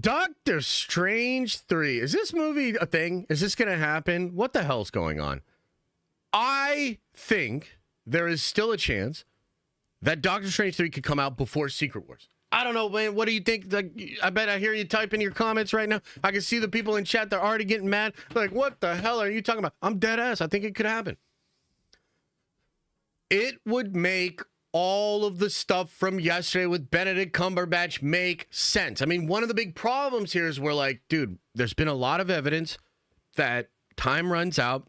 Doctor Strange 3. Is this movie a thing? Is this going to happen? What the hell's going on? I think there is still a chance that Doctor Strange 3 could come out before Secret Wars. I don't know, man. What do you think? Like, I bet I hear you type in your comments right now. I can see the people in chat. They're already getting mad. Like, what the hell are you talking about? I'm dead ass. I think it could happen. It would make all of the stuff from yesterday with Benedict Cumberbatch make sense. I mean, one of the big problems here is we're like, dude, there's been a lot of evidence that time runs out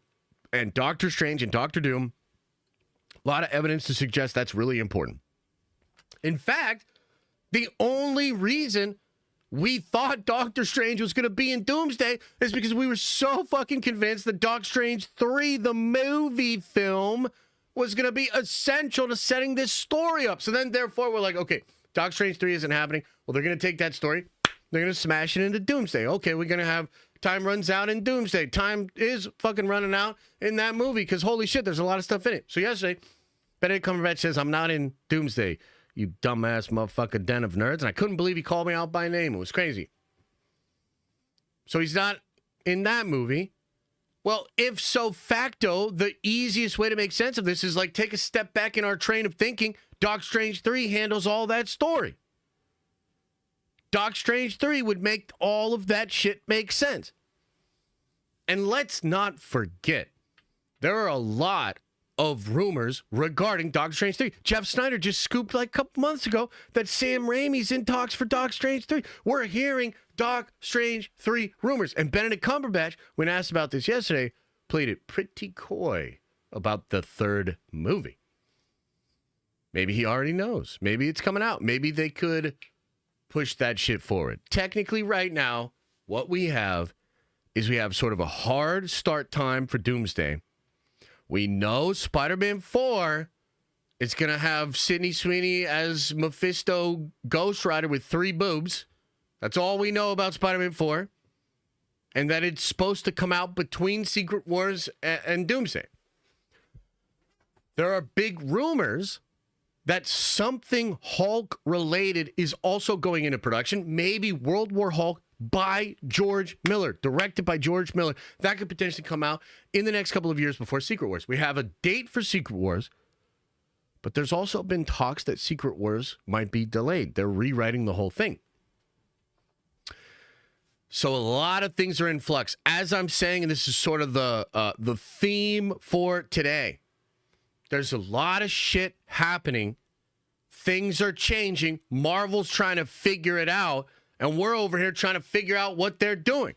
and Doctor Strange and Doctor Doom, a lot of evidence to suggest that's really important. In fact, the only reason we thought Doctor Strange was going to be in Doomsday is because we were so fucking convinced that Doctor Strange 3, the movie film, was going to be essential to setting this story up. So then, therefore, we're like, okay, Doctor Strange 3 isn't happening. Well, they're going to take that story. They're going to smash it into Doomsday. Okay, we're going to have time runs out in Doomsday. Time is fucking running out in that movie because, holy shit, there's a lot of stuff in it. So yesterday, Benedict Cumberbatch says, I'm not in Doomsday, you dumbass motherfucker den of nerds. And I couldn't believe he called me out by name. It was crazy. So he's not in that movie. Well, if so facto, the easiest way to make sense of this is like take a step back in our train of thinking. Doctor Strange 3 handles all that story. Doctor Strange 3 would make all of that shit make sense. And let's not forget, there are a lot of rumors regarding Doctor Strange 3. Jeff Snyder just scooped like a couple months ago that Sam Raimi's in talks for Doctor Strange 3. We're hearing Doctor Strange 3 rumors. And Benedict Cumberbatch, when asked about this yesterday, played it pretty coy about the third movie. Maybe he already knows. Maybe it's coming out. Maybe they could push that shit forward. Technically, right now, what we have is we have sort of a hard start time for Doomsday. We know Spider-Man 4 is going to have Sydney Sweeney as Mephisto Ghost Rider with 3 boobs. That's all we know about Spider-Man 4. And that it's supposed to come out between Secret Wars and Doomsday. There are big rumors that something Hulk related is also going into production. Maybe World War Hulk by George Miller, directed by George Miller. That could potentially come out in the next couple of years before Secret Wars. We have a date for Secret Wars, but there's also been talks that Secret Wars might be delayed. They're rewriting the whole thing. So a lot of things are in flux. As I'm saying, and this is sort of the theme for today, there's a lot of shit happening. Things are changing. Marvel's trying to figure it out, and we're over here trying to figure out what they're doing.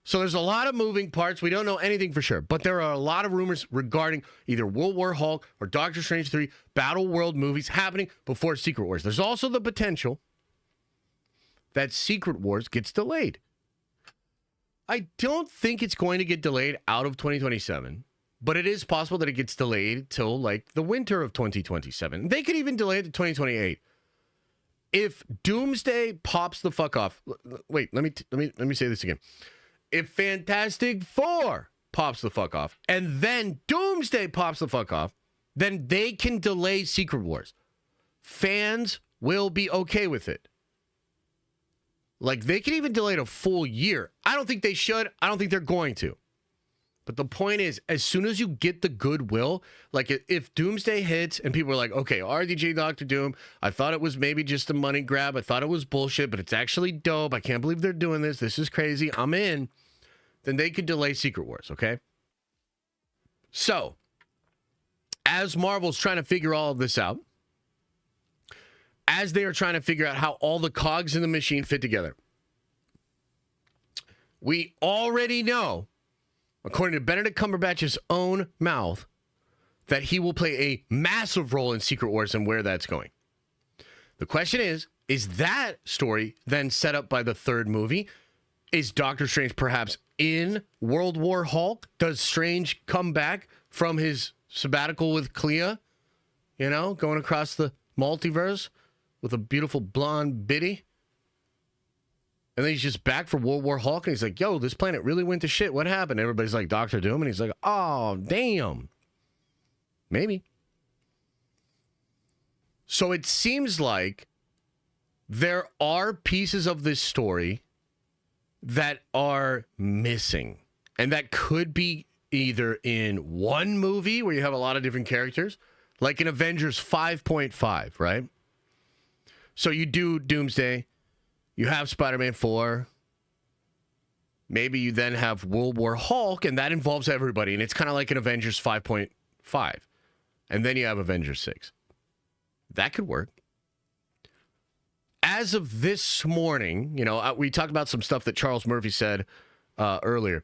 So there's a lot of moving parts. We don't know anything for sure, but there are a lot of rumors regarding either World War Hulk or Doctor Strange 3 Battleworld movies happening before Secret Wars. There's also the potential that Secret Wars gets delayed. I don't think it's going to get delayed out of 2027, but it is possible that it gets delayed till like the winter of 2027. They could even delay it to 2028. If Doomsday pops the fuck off, wait, let me say this again. If Fantastic Four pops the fuck off and then Doomsday pops the fuck off, then they can delay Secret Wars. Fans will be okay with it. Like, they can even delay it a full year. I don't think they should. I don't think they're going to. But the point is, as soon as you get the goodwill, like if Doomsday hits and people are like, okay, RDJ Doctor Doom, I thought it was maybe just a money grab. I thought it was bullshit, but it's actually dope. I can't believe they're doing this. This is crazy. I'm in. Then they could delay Secret Wars, okay? So, as Marvel's trying to figure all of this out, as they are trying to figure out how all the cogs in the machine fit together, we already know, according to Benedict Cumberbatch's own mouth, that he will play a massive role in Secret Wars and where that's going. The question is that story then set up by the third movie? Is Doctor Strange perhaps in World War Hulk? Does Strange come back from his sabbatical with Clea? You know, going across the multiverse with a beautiful blonde biddy? And then he's just back for World War Hulk, and he's like, yo, this planet really went to shit. What happened? Everybody's like, Doctor Doom, and he's like, oh, damn. Maybe. So it seems like there are pieces of this story that are missing. And that could be either in one movie where you have a lot of different characters, like in Avengers 5.5, right? So you do Doomsday, you have Spider-Man 4, maybe you then have World War Hulk, and that involves everybody, and it's kind of like an Avengers 5.5. And then you have Avengers 6. That could work. As of this morning, we talked about some stuff that Charles Murphy said earlier.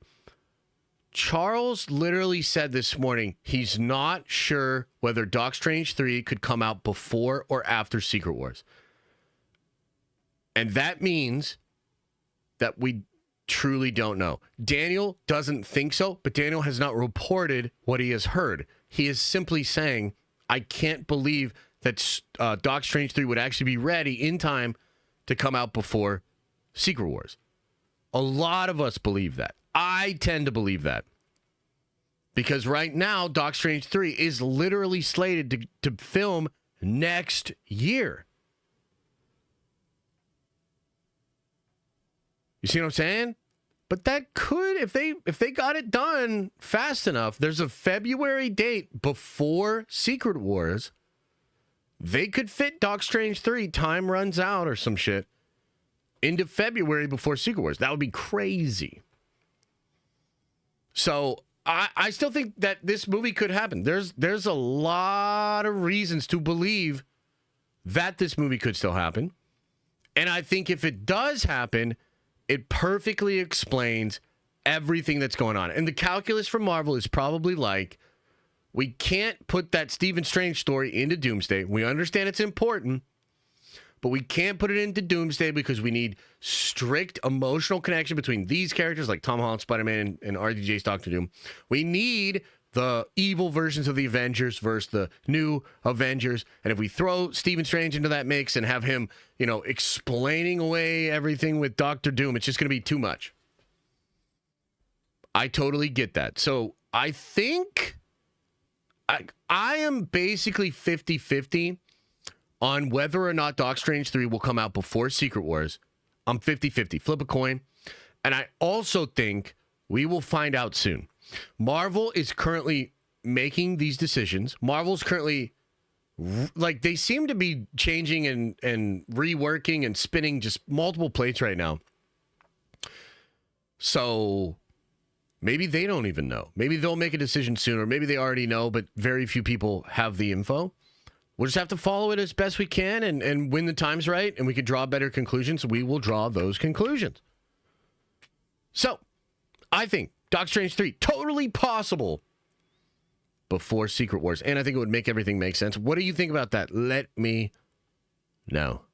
Charles literally said this morning he's not sure whether Doc Strange 3 could come out before or after Secret Wars. And that means that we truly don't know. Daniel doesn't think so, but Daniel has not reported what he has heard. He is simply saying, I can't believe that Doc Strange 3 would actually be ready in time to come out before Secret Wars. A lot of us believe that. I tend to believe that. Because right now, Doc Strange 3 is literally slated to film next year. You see what I'm saying? But that could, if they got it done fast enough, there's a February date before Secret Wars. They could fit Doc Strange 3, time runs out or some shit, into February before Secret Wars. That would be crazy. So I still think that this movie could happen. There's a lot of reasons to believe that this movie could still happen. And I think if it does happen, it perfectly explains everything that's going on. And the calculus for Marvel is probably like, we can't put that Stephen Strange story into Doomsday. We understand it's important, but we can't put it into Doomsday because we need strict emotional connection between these characters like Tom Holland, Spider-Man, and RDJ's Doctor Doom. We need the evil versions of the Avengers versus the new Avengers. And if we throw Stephen Strange into that mix and have him, explaining away everything with Doctor Doom, it's just going to be too much. I totally get that. So I think I am basically 50-50 on whether or not Doc Strange 3 will come out before Secret Wars. I'm 50-50. Flip a coin. And I also think we will find out soon. Marvel is currently making these decisions. Marvel's currently, they seem to be changing and reworking and spinning just multiple plates right now. So maybe they don't even know. Maybe they'll make a decision sooner. Maybe they already know, but very few people have the info. We'll just have to follow it as best we can, and when the time's right and we can draw better conclusions, we will draw those conclusions. So, I think Doc Strange 3, totally possible before Secret Wars. And I think it would make everything make sense. What do you think about that? Let me know.